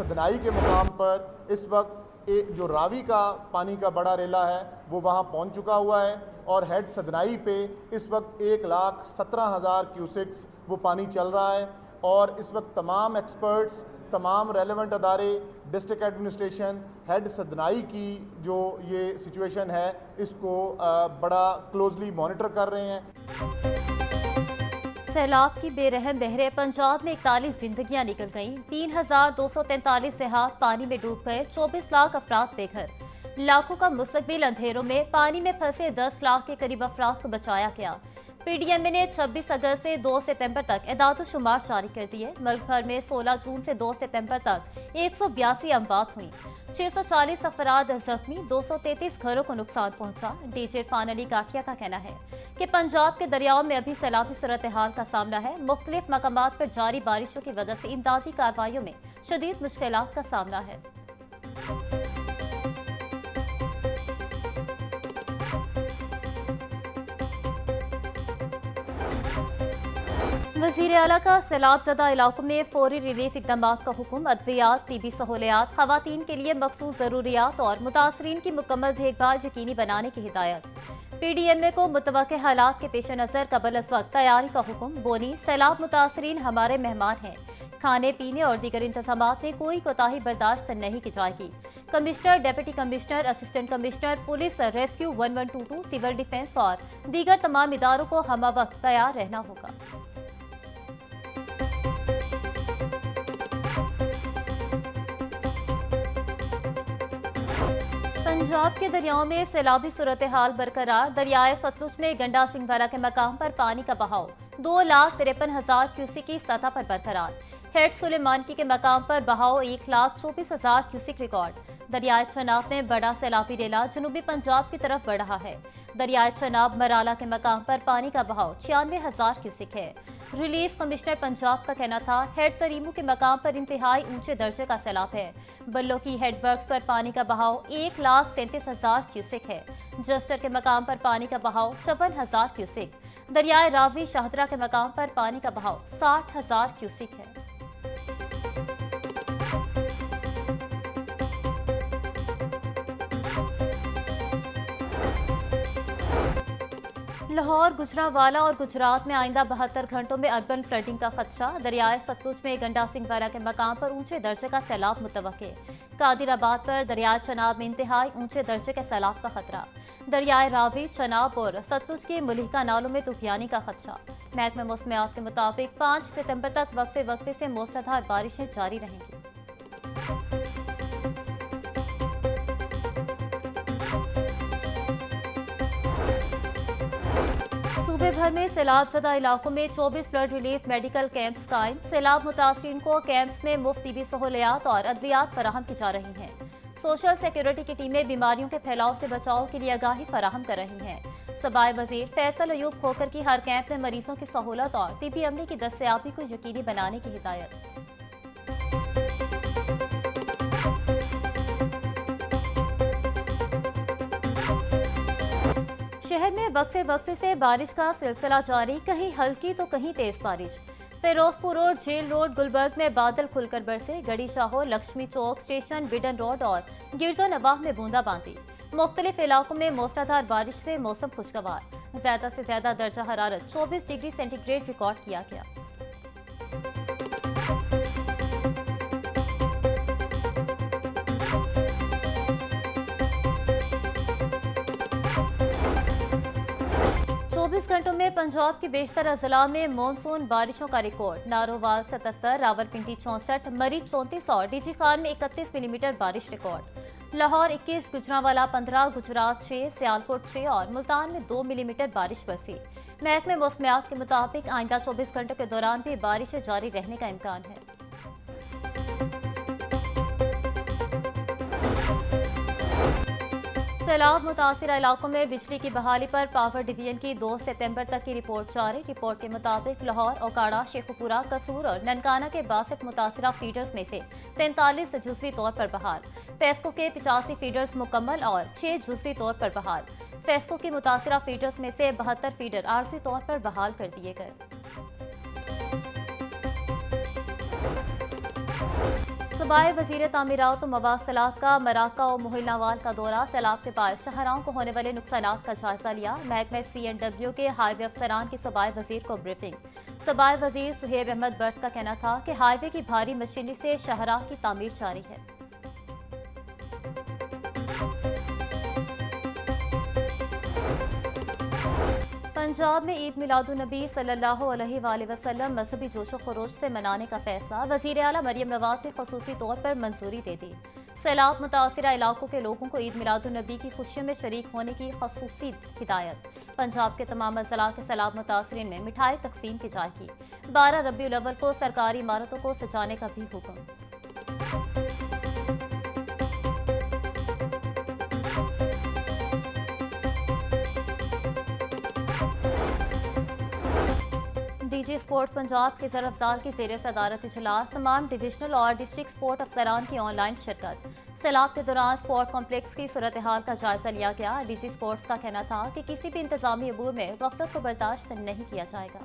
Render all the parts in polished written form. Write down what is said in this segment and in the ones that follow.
सदनाई के मुकाम पर इस वक्त जो रावी का पानी का बड़ा रेला है वो वहाँ पहुँच चुका हुआ है और हेड सदनाई पे इस वक्त 1,17,000 क्यूसिक्स वो पानी चल रहा है। और इस वक्त तमाम एक्सपर्ट्स, तमाम रेलेवेंट अदारे, डिस्ट्रिक्ट एडमिनिस्ट्रेशन, हेड सदनाई की जो ये सिचुएशन है इसको बड़ा क्लोजली मॉनिटर कर रहे हैं। सैलाब की बेरहम लहरें पंजाब में 41 जिंदगियां निकल गईं, 3,243 देहात पानी में डूब गए, 24 लाख अफराद बेघर, लाखों का मुस्तकबिल अंधेरों में। पानी में फंसे 10 लाख के करीब अफराद को बचाया गया। पीडीएमए ने 26 अगस्त से 2 सितंबर तक एदाद-ओ-शुमार जारी कर दिए। मुल्क भर में 16 जून से 2 सितंबर तक 182 अमवात हुई, 640 अफराद जख्मी, 233 घरों को नुकसान पहुंचा। डीजे इरफान अली गाठिया का कहना है कि पंजाब के दरियाओं में अभी सैलाबी सूरत हाल का सामना है। मुख्तलिफ मकामात पर जारी बारिशों की वजह से इमदादी कार्रवाइयों में शदीद मुश्किलात का सामना है। वज़ीर आला का सैलाब ज़दा इलाकों में फौरी रिलीफ इक़दाम का हुक्म। अद्वियात, तिबी सहूलियात, ख़वातीन के लिए मखसूस ज़रूरियात और मुतासरीन की मुकम्मल देखभाल यकीनी बनाने की हिदायत। पीडीएमए को मुतवक्के हालात के पेश नज़र कबल अज़ वक्त तैयारी का हुक्म। बोली, सैलाब मुतासरीन हमारे मेहमान हैं, खाने पीने और दीगर इंतज़ामात में कोई कोताही बर्दाश्त नहीं की जाएगी। Commissioner, deputy commissioner, assistant commissioner, police, rescue 1122, civil defence और दीगर तमाम इदारों को हम वक्त तैयार रहना होगा। पंजाब के दरियाओं में सैलाबी सूरत हाल बरकरार। दरियाए सतलुज में गंडा सिंह वाला के मकाम पर पानी का बहाव 2,53,000 क्यूसिक की सतह पर बरकरार। हेड सुलेमानकी के मकाम पर बहाव 1,24,000 क्यूसिक रिकॉर्ड। दरियाए चनाब में बड़ा सैलाबी रेला जनूबी पंजाब की तरफ बढ़ रहा है। दरियाए चनाब मराला के मकाम पर पानी का बहाव 96,000 क्यूसिक है। रिलीफ कमिश्नर पंजाब का कहना था, हेड तरीमू के मकाम पर इंतहाई ऊंचे दर्जे का सैलाब है। बल्लो की हेडवर्क्स पर पानी का बहाव 1,37,000 क्यूसिक है। जस्टर के मकाम पर पानी का बहाव 54,000 क्यूसिक। दरियाए रावी शाहदरा के मकाम पर पानी का बहाव 60,000 क्यूसिक है। लाहौर, गुजरांवाला और गुजरात में आइंदा 72 घंटों में अर्बन फ्लडिंग का खदशा। दरियाए सतलुज में गंडा सिंह वाला के मकाम पर ऊंचे दर्जे का सैलाब मुतवक्के। कादिराबाद पर दरियाए चनाब में इंतहाई ऊंचे दर्जे के सैलाब का खतरा। दरियाए रावी, चनाब और सतलुज के मुलिका नालों में तूफानी का खदशा। महकमा मौसमियात के मुताबिक 5 सितंबर तक वक्फे वक्फे से मूसलाधार बारिशें जारी रहेंगी। सूबे भर में सैलाब ज़दा इलाकों में 24 फ्लड रिलीफ मेडिकल कैंप्स कायम। सैलाब मुतासरीन को कैंप्स में मुफ्त तिबी सहूलियात और अद्वियात फराहम की जा रही हैं। सोशल सिक्योरिटी की टीमें बीमारियों के फैलाव से बचाव के लिए आगाही फराहम कर रही हैं। सबाए वजीर फैसल अयूब खोकर की हर कैंप में मरीजों की सहूलत और तिबी अमले की दस्तयाबी को यकीनी बनाने की हिदायत। शहर में वक्फे वक्फे से बारिश का सिलसिला जारी, कहीं हल्की तो कहीं तेज बारिश। Ferozepur road, jail road, Gulberg में बादल खुलकर बरसे। Garhi Shahu, Lakshmi Chowk, station, Beadon road और गिरदो नवाह में बूंदाबांदी। मुख्तलिफ इलाकों में मूसलाधार बारिश से मौसम खुशगवार। ज्यादा से ज्यादा दर्जा हरारत 24 डिग्री सेंटीग्रेड रिकॉर्ड किया गया। घंटों में पंजाब के बेशतर अजला में मानसून बारिशों का रिकॉर्ड। नारोवाल 77, रावलपिंडी 64, मरी 34 और डीजी खान में 31 मिलीमीटर बारिश रिकॉर्ड। लाहौर 21, गुजरांवाला 15, गुजरात 6, सियालकोट 6 और मुल्तान में 2 मिलीमीटर बारिश बरसी। महकमे मौसमियात के मुताबिक आइंदा 24 घंटों के दौरान भी बारिशें जारी रहने का इम्कान है। सैलाब मुतासिर इलाकों में बिजली की बहाली पर पावर डिवीजन की 2 सितंबर तक की रिपोर्ट जारी। रिपोर्ट के मुताबिक लाहौर, ओकाड़ा, शेखुपुरा, कसूर और ननकाना के 62 मुतासिरा फीडर्स में से 43 जुज़वी तौर पर बहाल। फेस्को के 85 फीडर्स मुकम्मल और 6 जुज़वी तौर पर बहाल। फेस्को की मुतासिरा फीडर्स में से 72 फीडर आर्जी तौर पर बहाल कर दिए गए। सूबाई वजीर तामीरात और मवासलात का मराका और मोहिलनावाल का दौरा। सैलाब के बायस शहरों को होने वाले नुकसानात का जायजा लिया। महकमे CNW के हाईवे अफसरान की सूबाई वजीर को ब्रीफिंग। सूबाई वजीर सुहेब अहमद बर्ट का कहना था कि हाईवे की भारी मशीनरी से शहरा की तामीर जारी है। पंजाब में ईद मिलादुन्नबी सल्लल्लाहु अलैहि वसल्लम मजहबी जोशो खरोश से मनाने का फैसला। वजीर आला मरियम नवाज ने खुसूसी तौर पर मंजूरी दे दी। सैलाब मुतासिरा इलाकों के लोगों को ईद मिलादुन्नबी की खुशियों में शरीक होने की खुसूसी हिदायत। पंजाब के तमाम अजला के सैलाब मुतासरीन में मिठाई तकसीम की जाएगी। 12 रबीउल अव्वल को सरकारी इमारतों को सजाने का भी हुक्म। डीजी स्पोर्ट्स पंजाब के ज़र अफजाल की ज़ेर सदारत इजलास। तमाम डिविजनल और डिस्ट्रिक्ट स्पोर्ट अफसरान की ऑनलाइन शिरकत। सैलाब के दौरान स्पोर्ट कॉम्प्लेक्स की सूरत हाल का जायजा लिया गया। डीजी स्पोर्ट्स का कहना था कि किसी भी इंतजामी अबूर में गफलत को बर्दाश्त नहीं किया जाएगा।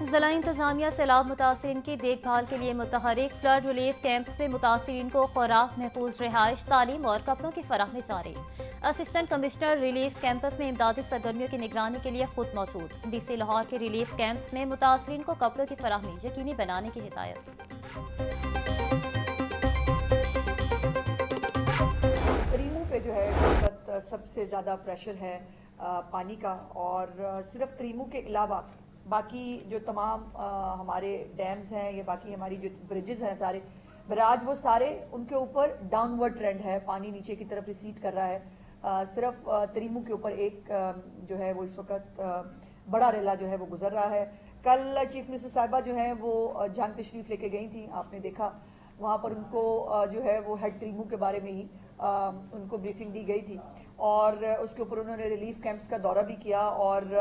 जिला इंतजामिया सैलाब मुतासरीन की देखभाल के लिए मुतहरिक। फ्लड रिलीफ कैंप्स में मुतासरीन को खुराक, महफूज रिहाइश, तालीम और कपड़ों की फराहमी जारी। असिस्टेंट कमिश्नर रिलीफ कैंपस में इमदादी सरगर्मियों की निगरानी के लिए खुद मौजूद। डीसी लाहौर के रिलीफ कैंप्स में मुतासरीन को कपड़ों की फराहमी यकीनी बनाने की हिदायत। तरीमू पे जो है इस वक्त सबसे ज़्यादा प्रेशर है पानी का, और सिर्फ तरीमू के अलावा बाकी जो तमाम हमारे डैम्स हैं या बाकी हमारी जो ब्रिजेस हैं सारे बराज, वो सारे उनके ऊपर डाउनवर्ड ट्रेंड है, पानी नीचे की तरफ रिसीड कर रहा है। सिर्फ तरीमू के ऊपर एक जो है वो इस वक्त बड़ा रेला जो है वो गुजर रहा है। कल चीफ मिनिस्टर साहिबा जो है वो जंग तशरीफ लेके गई थी, आपने देखा वहाँ पर उनको जो है वो हेड तरीमू के बारे में ही उनको ब्रीफिंग दी गई थी, और उसके ऊपर उन्होंने रिलीफ कैंप्स का दौरा भी किया, और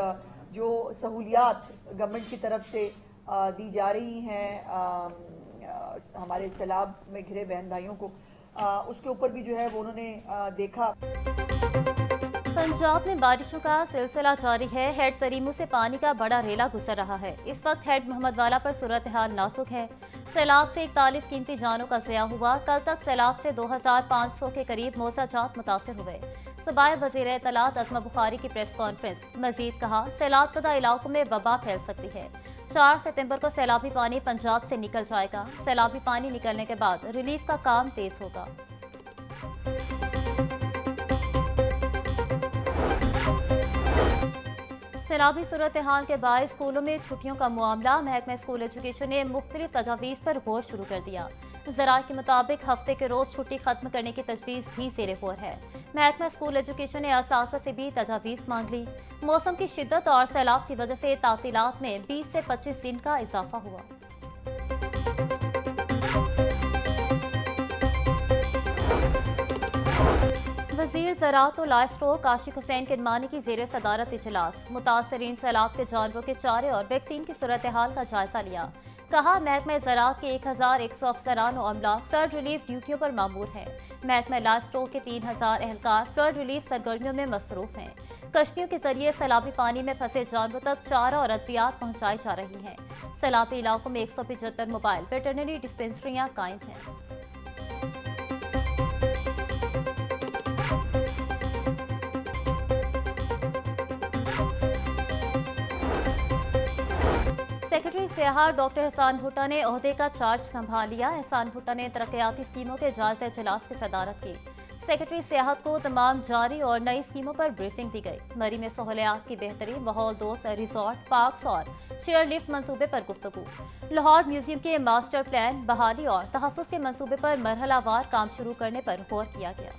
जो सहूलियात गवर्नमेंट की तरफ से दी जा रही हैं हमारे सैलाब में घिरे बहन भाइयों को, उसके ऊपर भी जो है वो उन्होंने देखा। पंजाब में बारिशों का सिलसिला जारी है। हेड तरीमू से पानी का बड़ा रेला गुजर रहा है। इस वक्त हेड मोहम्मद वाला पर सूरत हाल नाजुक है। सैलाब से 41 कीमती जानों का ज़िया हुआ। कल तक सैलाब से 2500 के करीब मौज़ाजात मुतासिर हुए। सूबाई वज़ीर इत्तलात अज़मा बुखारी की प्रेस कॉन्फ्रेंस। मजीद कहा, सैलाब ज़दा इलाकों में वबा फैल सकती है। 4 सितंबर को सैलाबी पानी पंजाब से निकल जाएगा। सैलाबी पानी निकलने के बाद रिलीफ का काम तेज होगा। सैलाबी सूरत हाल के बाद स्कूलों में छुट्टियों का मामला। महकमा स्कूल एजुकेशन ने मुख्तलिफ तजावीज़ पर गौर शुरू कर दिया। ज़राए के मुताबिक हफ्ते के रोज़ छुट्टी खत्म करने की तजवीज़ भी ज़ेरे गौर है। महकमा स्कूल एजुकेशन ने असासा से भी तजावीज़ मांग ली। मौसम की शिद्दत और सैलाब की वजह से तातीलात में 20 से 25 दिन का इजाफा हुआ। वज़ीर ज़राअत और लाइफ स्टॉक आशिक हुसैन किरमानी की ज़ेर सदारत इजलास। मुतासरीन सैलाब के जानवरों के चारे और वैक्सीन की सूरत हाल का जायजा लिया। कहा, महकमा ज़राअत के 1100 अफसरान और अमला फ्लड रिलीफ ड्यूटियों पर मामूर हैं। महकमा लाइफ स्टॉक के 3000 एहलकार फ्लड रिलीफ सरगर्मियों में मसरूफ हैं। कश्तियों के जरिए सैलाबी पानी में फंसे जानवरों तक चारा और अद्वियात पहुँचाई जा रही हैं। सैलाबी इलाकों में 175 मोबाइल वेटरनरी डिस्पेंसरियाँ कायम हैं। सेक्रेटरी सियाहत डॉक्टर एहसान भुट्टा ने ओहदे का चार्ज संभाल लिया। एहसान भुट्टा ने तरक्याती स्कीमों के जायजा इजलास की सदारत की। सेक्रेटरी सियाहत को तमाम जारी और नई स्कीमों पर ब्रीफिंग दी गई। मरी में सहूलियात की बेहतरी, माहौल दोस्त रिजॉर्ट, पार्क्स और शेयर लिफ्ट मंसूबे पर गुफ्तगू। लाहौर म्यूजियम के मास्टर प्लान, बहाली और तहफ़्फ़ुज़ के मंसूबे पर मरहलावार काम शुरू करने पर गौर किया गया।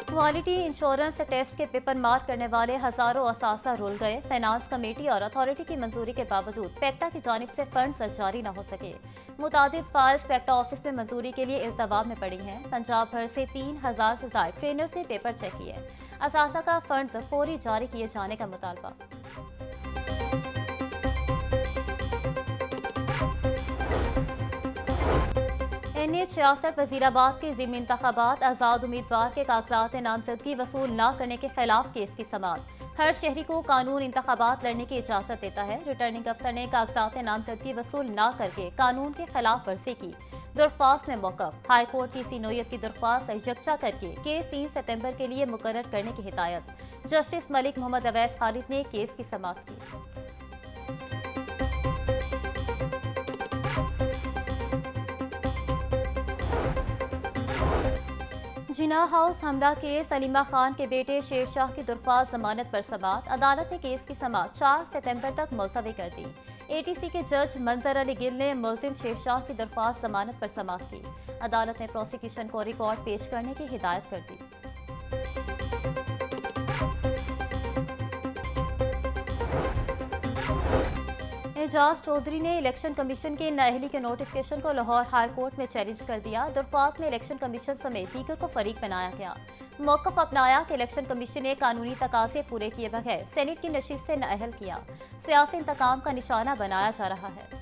क्वालिटी इंश्योरेंस टेस्ट के पेपर मार करने वाले हजारों असासा रुल गए। फाइनेंस कमेटी और अथॉरिटी की मंजूरी के बावजूद पेक्टा की जानिब से फंड्स जारी न हो सके। मुतादिद फाइल्स पेक्टा ऑफिस में मंजूरी के लिए इल्तवाब में पड़ी हैं। पंजाब भर से 3000 से ज्यादा ट्रेनर्स ने पेपर चेक किए। असासा का फंड्स फौरी जारी किए जाने का मुतालबा। हुसैन ने 66 वजीराबाद के ज़िमनी इंतखाबात आज़ाद उम्मीदवार के कागजात नामजदगी वसूल न करने के खिलाफ केस की समाअत। हर शहरी को कानून इंतखाबात लड़ने की इजाज़त देता है। रिटर्निंग अफसर ने कागजात नामजदगी वसूल न करके कानून की खिलाफ वर्जी की। दरख्वास्त में मौक़िफ़। हाई कोर्ट की इसी नौयत की दरख्वास्त यकजा करके केस 3 सितंबर के लिए मुकर्रर करने की हिदायत। जस्टिस मलिक मोहम्मद अवैस खालिद ने केस की समाअत की। जिना हाउस हमला केस सलीमा खान के बेटे शेरशाह की दरख्वास्त जमानत पर समाअत। अदालत ने केस की समाअत 4 सितंबर तक मुलतवी कर दी। एटीसी के जज मंजर अली गिल ने मुलजिम शेरशाह की दरख्वास्त जमानत पर समाअत की। अदालत ने प्रोसिक्यूशन को रिकॉर्ड पेश करने की हिदायत कर दी। एजाज चौधरी ने इलेक्शन कमीशन के नाअहली के नोटिफिकेशन को लाहौर हाई कोर्ट में चैलेंज कर दिया। दरख्वास्त में इलेक्शन कमीशन समेत दीगर को फरीक बनाया गया। मौक़िफ़ अपनाया कि इलेक्शन कमीशन ने कानूनी तकाज़े पूरे किए बगैर सेनेट की नशिस्त से नाअहल किया। सियासी इंतकाम का निशाना बनाया जा रहा है।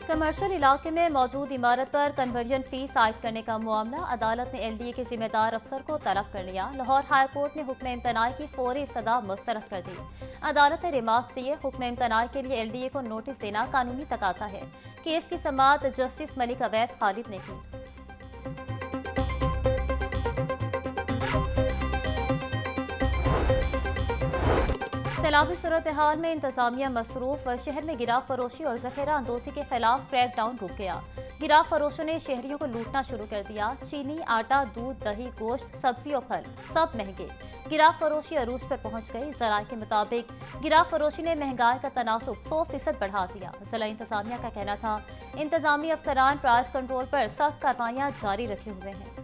कमर्शियल इलाके में मौजूद इमारत पर कन्वर्जन फीस आयद करने का मामला। अदालत ने एलडीए के जिम्मेदार अफसर को तलब कर लिया। लाहौर हाई कोर्ट ने हुक्म इम्तनाई की फौरी सदा मुस्तरद कर दी। अदालत ने रिमार्क से हुक्म इम्तनाई के लिए एलडीए को नोटिस देना कानूनी तकाजा है। केस की समाअत जस्टिस मलिक अवैस खालिद ने की। सैलाबी सूरत हाल में इंतजामिया मसरूफ। शहर में गिराव फरोशी और जखेरा अंदोजी के खिलाफ क्रैक डाउन रुक गया। गिराव फरोशों ने शहरियों को लूटना शुरू कर दिया। चीनी, आटा, दूध, दही, गोश्त, सब्जी और फल सब महंगे। गिराव फरोशी अरूज पर पहुंच गई। जराये के मुताबिक गिराव फरोशी ने महंगाई का तनासुब 100% बढ़ा दिया। जिला इंतजामिया का कहना था इंतजामी अफसरान प्राइस कंट्रोल पर सख्त कार्रवाइयां जारी रखे हुए हैं।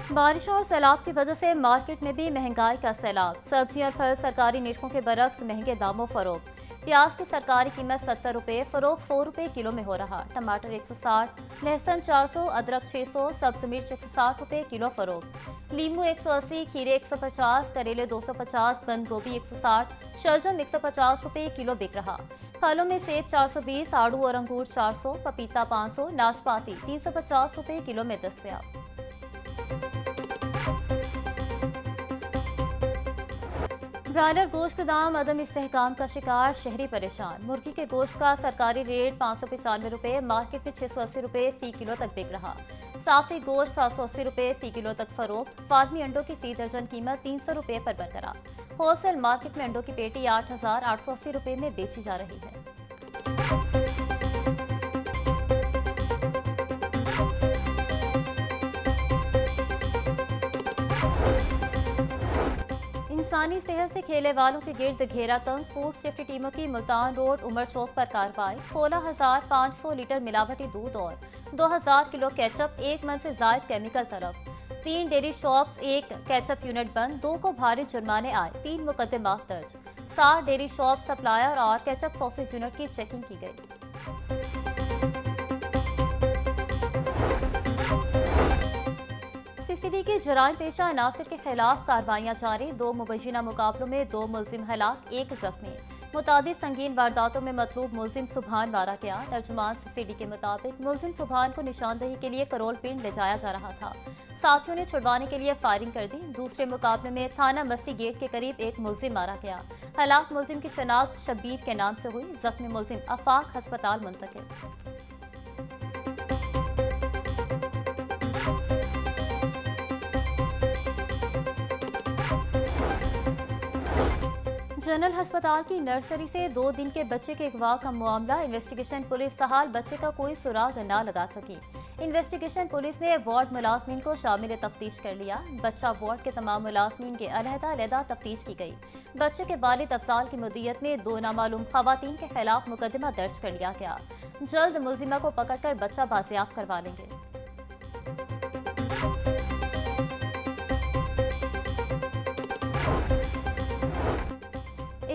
बारिश और सैलाब की वजह से मार्केट में भी महंगाई का सैलाब। सब्जियां और फल सरकारी निरखों के बरक्स महंगे दामों फरोख्त। प्याज की सरकारी कीमत 70 रुपये, फरोख्त 100 रुपये किलो में हो रहा। टमाटर 160, लहसुन 400, अदरक 600, सब्ज मिर्च 160 रुपये किलो फरोख्त। लीमू 180, खीरे 150, करेले 250, बंद गोभी 160, शलजम 150 रुपये किलो बिक रहा। फलों में सेब 420, आड़ू और अंगूर 400, पपीता 500, नाशपाती 350 रुपये किलो में दस्तयाब। ब्रायलर गोश्त दाम अदम इस्तेहकाम का शिकार, शहरी परेशान। मुर्गी के गोश्त का सरकारी रेट 595 रुपये, मार्केट में 680 रुपये फी किलो तक बिक रहा। साफी गोश्त 780 रुपये फी किलो तक फरोख्त। फार्मी अंडों की फी दर्जन कीमत 300 रुपये पर बरकरार। होलसेल मार्केट में अंडों की पेटी 8,880 रुपये में बेची जा रही है। इंसानी सेहत से खेले वालों के गिर्द घेरा तंग। फूड सेफ्टी टीमों की मुल्तान रोड उमर चौक पर कार्रवाई। 16,500 लीटर मिलावटी दूध और 2,000 किलो केचप, 1 मन से जायद केमिकल तरफ। 3 डेयरी शॉप्स, 1 केचप यूनिट बंद, 2 को भारी जुर्माने आए, 3 मुकदमात दर्ज। 7 डेयरी शॉप सप्लायर और केचप सॉसेज यूनिट की चेकिंग की गई। सीसीडी के जराइम पेशा अनासर के खिलाफ कार्रवाइयां जारी। 2 मुबैना मुकाबलों में 2 मुलजिम हलाक, 1 जख्मी। मुतादिद संगीन वारदातों में मतलूब मुलजिम सुबहान मारा गया। तर्जुमान सीसीडी के मुताबिक मुलजिम सुबहान को निशानदही के लिए करोल पिंड ले जाया जा रहा था। साथियों ने छुड़वाने के लिए फायरिंग कर दी। दूसरे मुकाबले में थाना मस्सी गेट के करीब 1 मुलजिम मारा गया। हलाक मुलजिम की शनाख्त शब्बीर के नाम से हुई। जख्मी मुलजिम आफाक अस्पताल मुंतकिल। जनरल अस्पताल की नर्सरी से 2 दिन के बच्चे के अगवा का मामला। इन्वेस्टिगेशन पुलिस सहाल बच्चे का कोई सुराग न लगा सकी। इन्वेस्टिगेशन पुलिस ने वार्ड मुलाजमीन को शामिल तफ्तीश कर लिया। बच्चा वार्ड के तमाम मुलाजमीन के अलहदा तफ्तीश की गई। बच्चे के वालिद अफजाल की मुद्दियत में 2 नामालूम खवातीन के खिलाफ मुकदमा दर्ज कर लिया गया। जल्द मुलजिमा को पकड़कर बच्चा बाजियाब करवा लेंगे।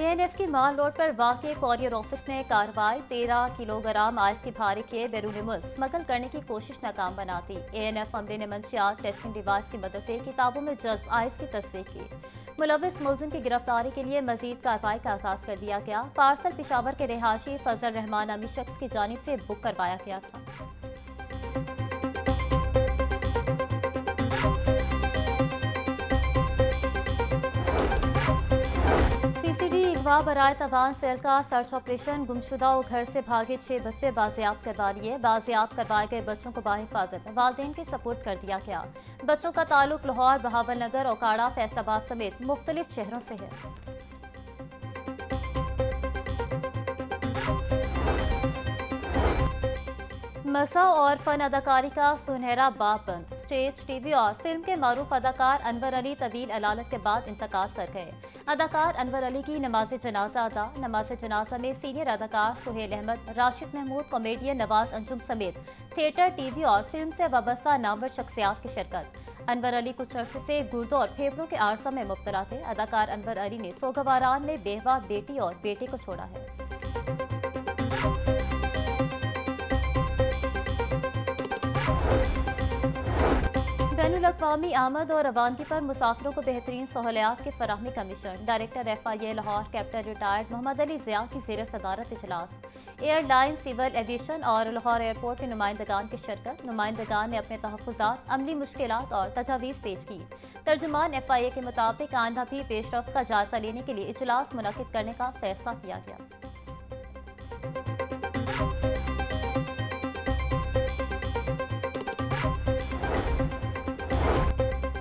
एएनएफ की माल रोड पर वाक़ कॉरियर ऑफिस में कार्रवाई। 13 किलोग्राम आइस की भारी के बैरून मुल्क स्मगल करने की कोशिश नाकाम बना दी। एएनएफ अमले ने मंशियात टेस्टिंग डिवाइस की मदद से किताबों में जज्ब आइस की तस्दीक की। मुलविस मुलजिम की गिरफ्तारी के लिए मजीद कार्रवाई का आगाज कर दिया गया। पार्सल पेशावर के रिहायशी फजल रहमान नामी शख्स की जानिब से बुक करवाया गया था। सीसीडी अगवा बराए तवान सेल का सर्च ऑपरेशन। गुमशुदा और घर से भागे 6 बच्चे बाजियाब करवा लिए। बाजियाब करवाए गए बच्चों को बाहिफाजत वालिदैन के सपुर्द कर दिया गया। बच्चों का ताल्लुक लाहौर, बहावलनगर, ओकाड़ा, फैसलाबाद समेत मुख्तलिफ शहरों से है। मसा और फन अदाकारी का सुनहरा बाब बंद। स्टेज, टीवी और फिल्म के मारूफ अदाकार अनवर अली तवील अलालत के बाद इंतकाल कर गए। अदाकार अनवर अली की नमाज जनाजा अदा। नमाज जनाजा में सीनियर अदाकार सुहेल अहमद, राशिद महमूद, कॉमेडियन नवाज अंजुम समेत थिएटर, टीवी और फिल्म से वाबस्ता नामवर शख्सियात की शिरकत। अनवर अली कुछ अरसे से गुर्दों और फेफड़ों के आर्सा में मुब्तला थे। अदाकार अनवर अली ने सोगवारान में बेवा, बेटी और बेटे को छोड़ा है। बैनुल-अक़वामी आमद और रवानगी पर मुसाफिरों को बेहतरीन सहूलियात की फराहमी का मिशन। Director FIA Lahore captain retired Mohammad Ali Zia की ज़ेर सदारत इजलास। एयरलाइन, सिविल एविएशन और लाहौर एयरपोर्ट के नुमाइंदगान की शिरकत। नुमाइंदगान ने अपने तहफ़्फ़ुज़ात, अमली मुश्किलात और तजावीज़ पेश की। तर्जुमान FIA के मुताबिक आइंदा भी पेशरफ्त का जायजा लेने के लिए इजलास मुनक़िद करने का फैसला किया गया।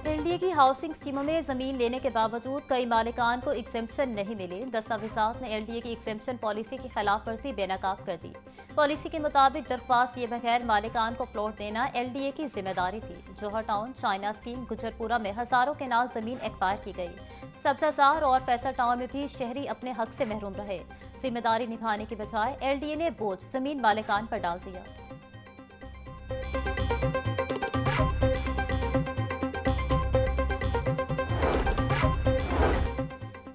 एलडीए की हाउसिंग स्कीमों में जमीन लेने के बावजूद कई मालिकान को एग्जेम्पशन नहीं मिले। दस्तावेजात ने एलडीए की एग्जेम्पशन पॉलिसी की खिलाफ वर्जी बेनकाब कर दी। पॉलिसी के मुताबिक दरख्वास्त ये बगैर मालिकान को प्लॉट देना एलडीए की जिम्मेदारी थी। जोहर टाउन, चाइना स्कीम, गुजरपुरा में हजारों के नाल जमीन एक्वायर की गई। सब्जाजार और फैसल टाउन में भी शहरी अपने हक से महरूम रहे। जिम्मेदारी निभाने के बजाय एलडीए ने बोझ जमीन मालिकान पर डाल दिया।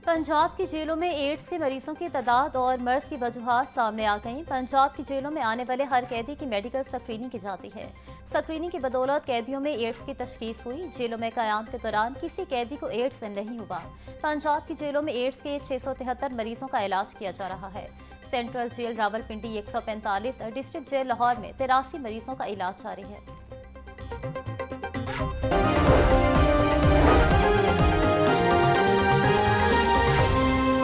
पंजाब की जेलों में एड्स के मरीजों की तादाद और मर्ज की वजूहात सामने आ गईं। पंजाब की जेलों में आने वाले हर कैदी की मेडिकल स्क्रीनिंग की जाती है। स्क्रीनिंग की बदौलत कैदियों में एड्स की तशखीस हुई। जेलों में क़याम के दौरान किसी कैदी को एड्स नहीं हुआ। पंजाब की जेलों में एड्स के 673 मरीजों का इलाज किया जा रहा है। Central jail Rawalpindi 145, district jail Lahore में 83 मरीजों का इलाज जारी है।